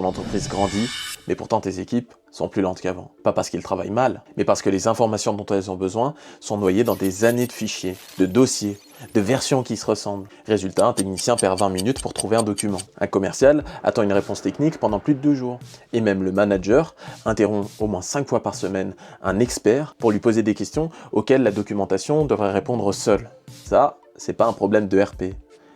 L'entreprise grandit, mais pourtant tes équipes sont plus lentes qu'avant. Pas parce qu'ils travaillent mal, mais parce que les informations dont elles ont besoin sont noyées dans des années de fichiers, de dossiers, de versions qui se ressemblent. Résultat, un technicien perd 20 minutes pour trouver un document. Un commercial attend une réponse technique pendant plus de 2 jours. Et même le manager interrompt au moins 5 fois par semaine un expert pour lui poser des questions auxquelles la documentation devrait répondre seule. Ça, c'est pas un problème de RP,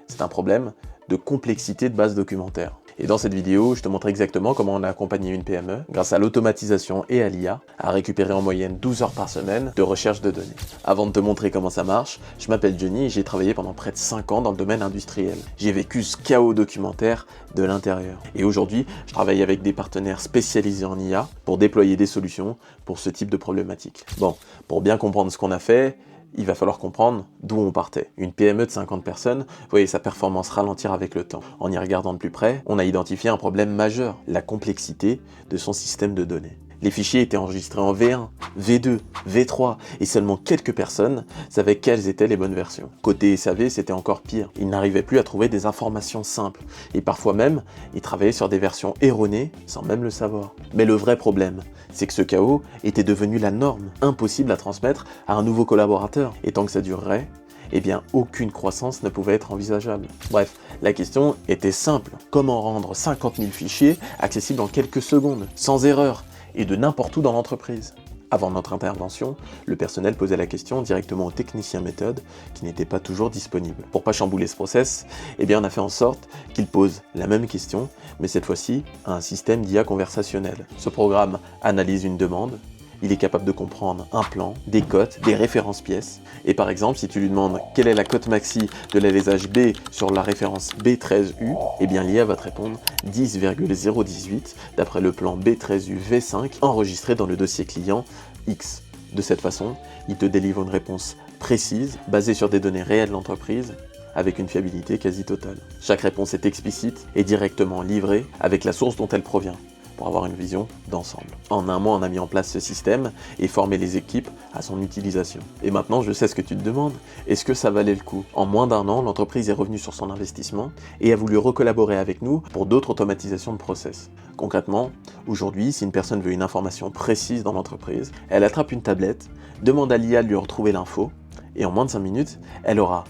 c'est un problème de complexité de base documentaire. Et dans cette vidéo, je te montre exactement comment on a accompagné une PME, grâce à l'automatisation et à l'IA, à récupérer en moyenne 12 heures par semaine de recherche de données. Avant de te montrer comment ça marche, je m'appelle Johnny et j'ai travaillé pendant près de 5 ans dans le domaine industriel. J'ai vécu ce chaos documentaire de l'intérieur. Et aujourd'hui, je travaille avec des partenaires spécialisés en IA pour déployer des solutions pour ce type de problématique. Bon, pour bien comprendre ce qu'on a fait, il va falloir comprendre d'où on partait. Une PME de 50 personnes, vous voyez sa performance ralentir avec le temps. En y regardant de plus près, on a identifié un problème majeur, la complexité de son système de données. Les fichiers étaient enregistrés en V1, V2, V3, et seulement quelques personnes savaient quelles étaient les bonnes versions. Côté SAV, c'était encore pire. Ils n'arrivaient plus à trouver des informations simples, et parfois même, ils travaillaient sur des versions erronées sans même le savoir. Mais le vrai problème, c'est que ce chaos était devenu la norme, impossible à transmettre à un nouveau collaborateur. Et tant que ça durerait, eh bien aucune croissance ne pouvait être envisageable. Bref, la question était simple. Comment rendre 50 000 fichiers accessibles en quelques secondes, sans erreur, et de n'importe où dans l'entreprise? Avant notre intervention, le personnel posait la question directement au technicien méthode qui n'était pas toujours disponible. Pour pas chambouler ce process, eh bien on a fait en sorte qu'il pose la même question, mais cette fois-ci à un système d'IA conversationnel. Ce programme analyse une demande, il est capable de comprendre un plan, des cotes, des références pièces. Et par exemple, si tu lui demandes quelle est la cote maxi de l'alésage B sur la référence B13U, eh bien l'IA va te répondre 10,018 d'après le plan B13U V5 enregistré dans le dossier client X. De cette façon, il te délivre une réponse précise, basée sur des données réelles de l'entreprise, avec une fiabilité quasi totale. Chaque réponse est explicite et directement livrée avec la source dont elle provient, pour avoir une vision d'ensemble. En un mois, on a mis en place ce système et formé les équipes à son utilisation. Et maintenant, je sais ce que tu te demandes, est-ce que ça valait le coup? En moins d'1 an, l'entreprise est revenue sur son investissement et a voulu recollaborer avec nous pour d'autres automatisations de process. Concrètement, aujourd'hui, si une personne veut une information précise dans l'entreprise, elle attrape une tablette, demande à l'IA de lui retrouver l'info, et en moins de 5 minutes, elle aura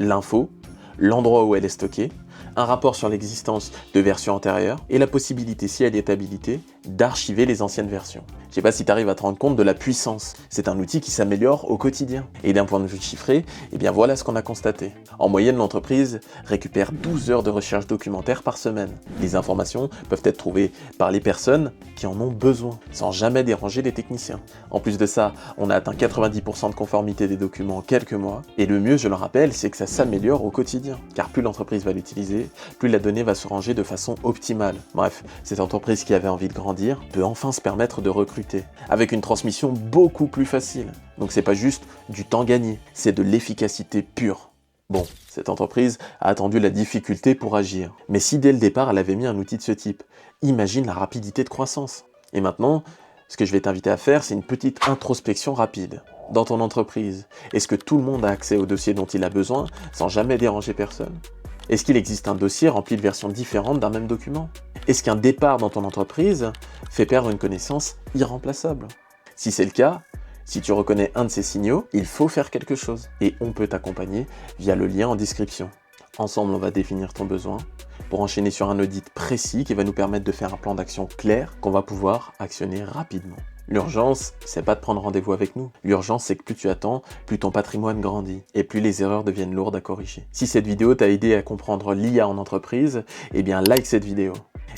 l'info, l'endroit où elle est stockée, un rapport sur l'existence de versions antérieures et la possibilité, si elle est habilitée, d'archiver les anciennes versions. Je sais pas si tu arrives à te rendre compte de la puissance. C'est un outil qui s'améliore au quotidien. Et d'un point de vue chiffré, eh bien voilà ce qu'on a constaté. En moyenne, l'entreprise récupère 12 heures de recherche documentaire par semaine. Les informations peuvent être trouvées par les personnes qui en ont besoin, sans jamais déranger les techniciens. En plus de ça, on a atteint 90% de conformité des documents en quelques mois. Et le mieux, je le rappelle, c'est que ça s'améliore au quotidien. Car plus l'entreprise va l'utiliser, plus la donnée va se ranger de façon optimale. Bref, cette entreprise qui avait envie de grandir peut enfin se permettre de recruter, avec une transmission beaucoup plus facile. Donc c'est pas juste du temps gagné, c'est de l'efficacité pure. Bon, cette entreprise a attendu la difficulté pour agir. Mais si dès le départ elle avait mis un outil de ce type, imagine la rapidité de croissance. Et maintenant, ce que je vais t'inviter à faire, c'est une petite introspection rapide. Dans ton entreprise, est-ce que tout le monde a accès au dossier dont il a besoin sans jamais déranger personne? Est-ce qu'il existe un dossier rempli de versions différentes d'un même document? Est-ce qu'un départ dans ton entreprise fait perdre une connaissance irremplaçable? Si c'est le cas, si tu reconnais un de ces signaux, il faut faire quelque chose. Et on peut t'accompagner via le lien en description. Ensemble, on va définir ton besoin pour enchaîner sur un audit précis qui va nous permettre de faire un plan d'action clair qu'on va pouvoir actionner rapidement. L'urgence, c'est pas de prendre rendez-vous avec nous. L'urgence, c'est que plus tu attends, plus ton patrimoine grandit et plus les erreurs deviennent lourdes à corriger. Si cette vidéo t'a aidé à comprendre l'IA en entreprise, eh bien like cette vidéo.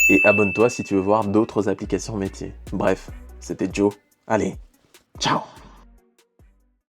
Et abonne-toi si tu veux voir d'autres applications métiers. Bref, c'était Joe. Allez, ciao!